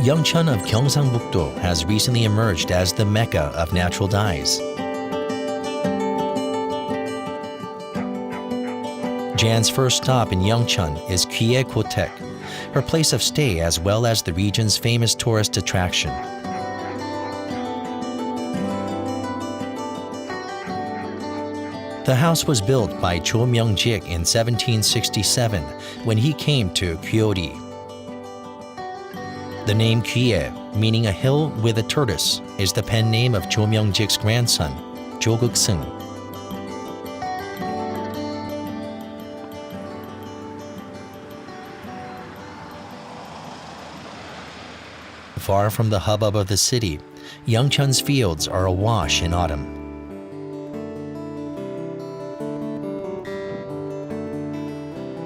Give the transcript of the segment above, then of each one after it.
Yeongcheon of Gyeongsangbuk-do has recently emerged as the Mecca of natural dyes. Jan's first stop in Yeongcheon is Gwiae Gotaek, her place of stay as well as the region's famous tourist attraction. The house was built by Cho Myung-jik in 1767 when he came to Gyeori. The name Gwiae, meaning a hill with a tortoise, is the pen name of Cho Myung-jik's grandson, Jo-guk-seung. Far from the hubbub of the city, Yeongcheon's fields are awash in autumn.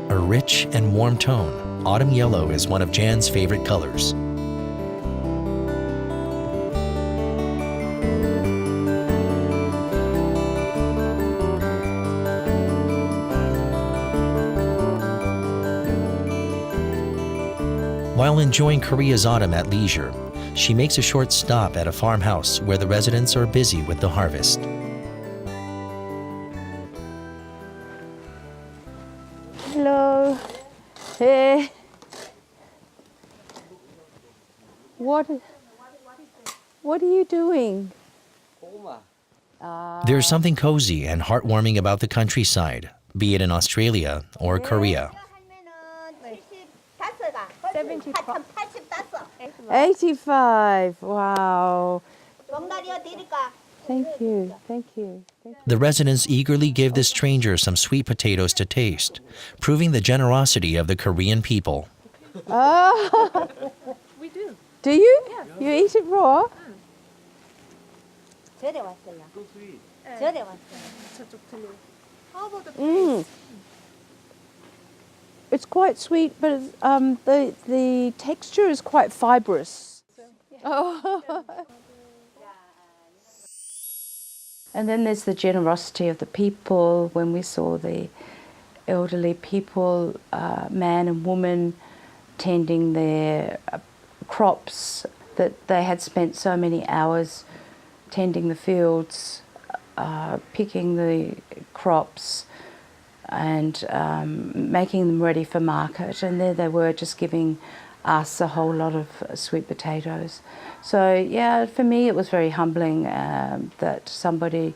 A rich and warm tone, autumn yellow is one of Jan's favorite colors. While enjoying Korea's autumn at leisure, she makes a short stop at a farmhouse where the residents are busy with the harvest. Hello. Hey. What are you doing? There's something cozy and heartwarming about the countryside, be it in Australia or Korea. 85. Wow. Thank you. The residents eagerly give the stranger some sweet potatoes to taste, proving the generosity of the Korean people. Oh. We do. Do you? Yes. You eat it raw? How about the Mm. It's quite sweet, but the texture is quite fibrous. Oh. And then there's the generosity of the people. When we saw the elderly people, man and woman, tending their crops, that they had spent so many hours tending the fields, picking the crops, and making them ready for market, and there they were just giving us a whole lot of sweet potatoes. So yeah, for me it was very humbling that somebody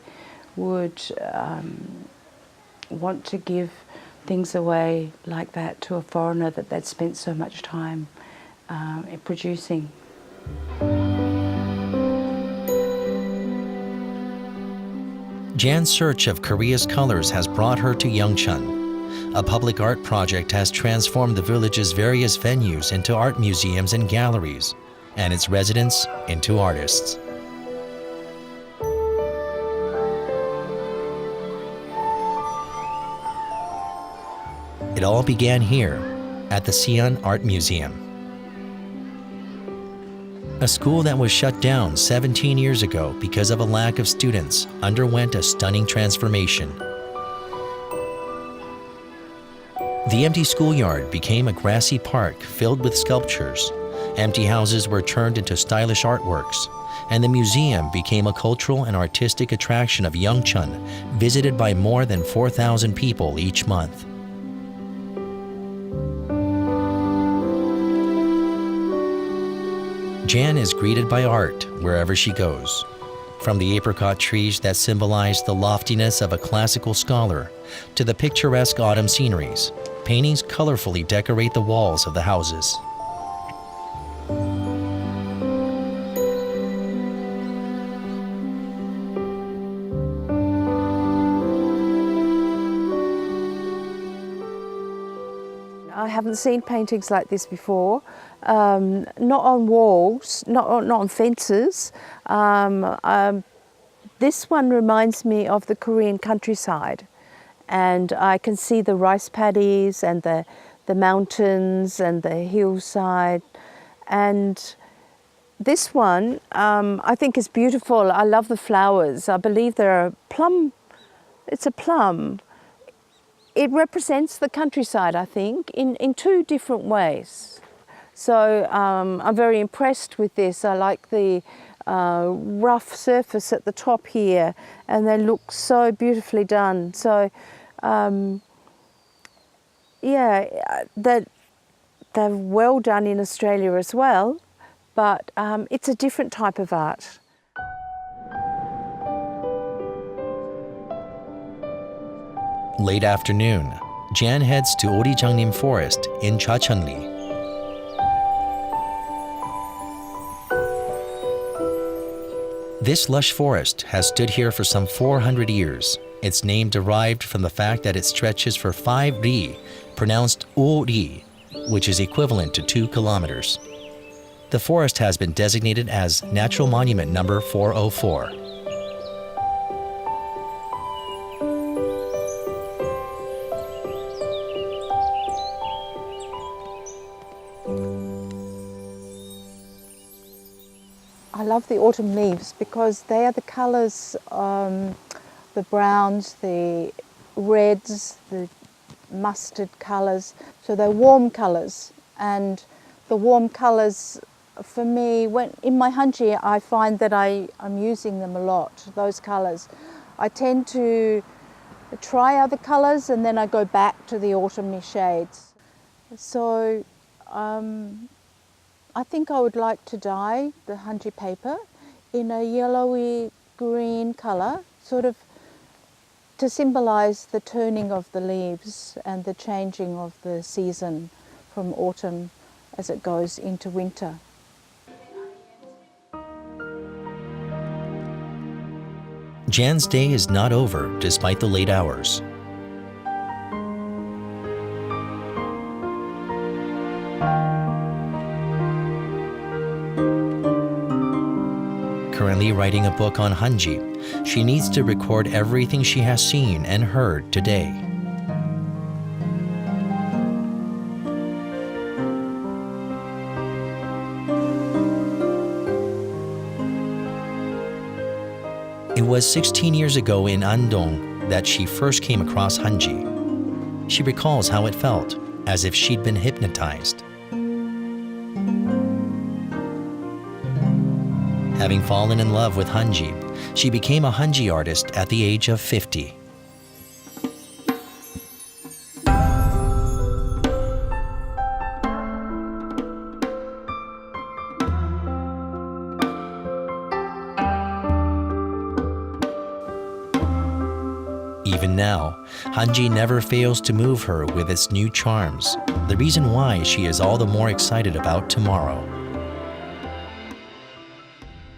would want to give things away like that to a foreigner that they'd spent so much time in producing. Jan's search of Korea's colors has brought her to Yeongcheon. A public art project has transformed the village's various venues into art museums and galleries, and its residents into artists. It all began here, at the Seon Art Museum. A school that was shut down 17 years ago because of a lack of students underwent a stunning transformation. The empty schoolyard became a grassy park filled with sculptures. Empty houses were turned into stylish artworks, and the museum became a cultural and artistic attraction of Yeongcheon, visited by more than 4,000 people each month. Jan is greeted by art wherever she goes. From the apricot trees that symbolize the loftiness of a classical scholar to the picturesque autumn sceneries, paintings colorfully decorate the walls of the houses. I haven't seen paintings like this before, not on walls, not on fences. This one reminds me of the Korean countryside, and I can see the rice paddies and the mountains and the hillside. And this one I think is beautiful. I love the flowers. I believe they're a plum. It's a plum. It represents the countryside, I think, in two different ways. So I'm very impressed with this. I like the rough surface at the top here, and they look so beautifully done. So yeah, they're well done in Australia as well, but it's a different type of art. Late afternoon, Jan heads to Orijangnim Forest in Chachunli. This lush forest has stood here for some 400 years. Its name derived from the fact that it stretches for 5 ri, pronounced o ri, which is equivalent to 2 kilometers. The forest has been designated as Natural Monument number 404. I love the autumn leaves because they are the colours, the browns, the reds, the mustard colours. So they're warm colours, and the warm colours for me, when in my hanji, I find that I'm using them a lot, those colours. I tend to try other colours and then I go back to the autumny shades. So I think I would like to dye the hanji paper in a yellowy green colour, sort of to symbolise the turning of the leaves and the changing of the season from autumn as it goes into winter. Jan's day is not over despite the late hours. Currently writing a book on hanji, she needs to record everything she has seen and heard today. It was 16 years ago in Andong that she first came across hanji. She recalls how it felt, as if she'd been hypnotized. Having fallen in love with hanji, she became a hanji artist at the age of 50. Even now, hanji never fails to move her with its new charms, the reason why she is all the more excited about tomorrow.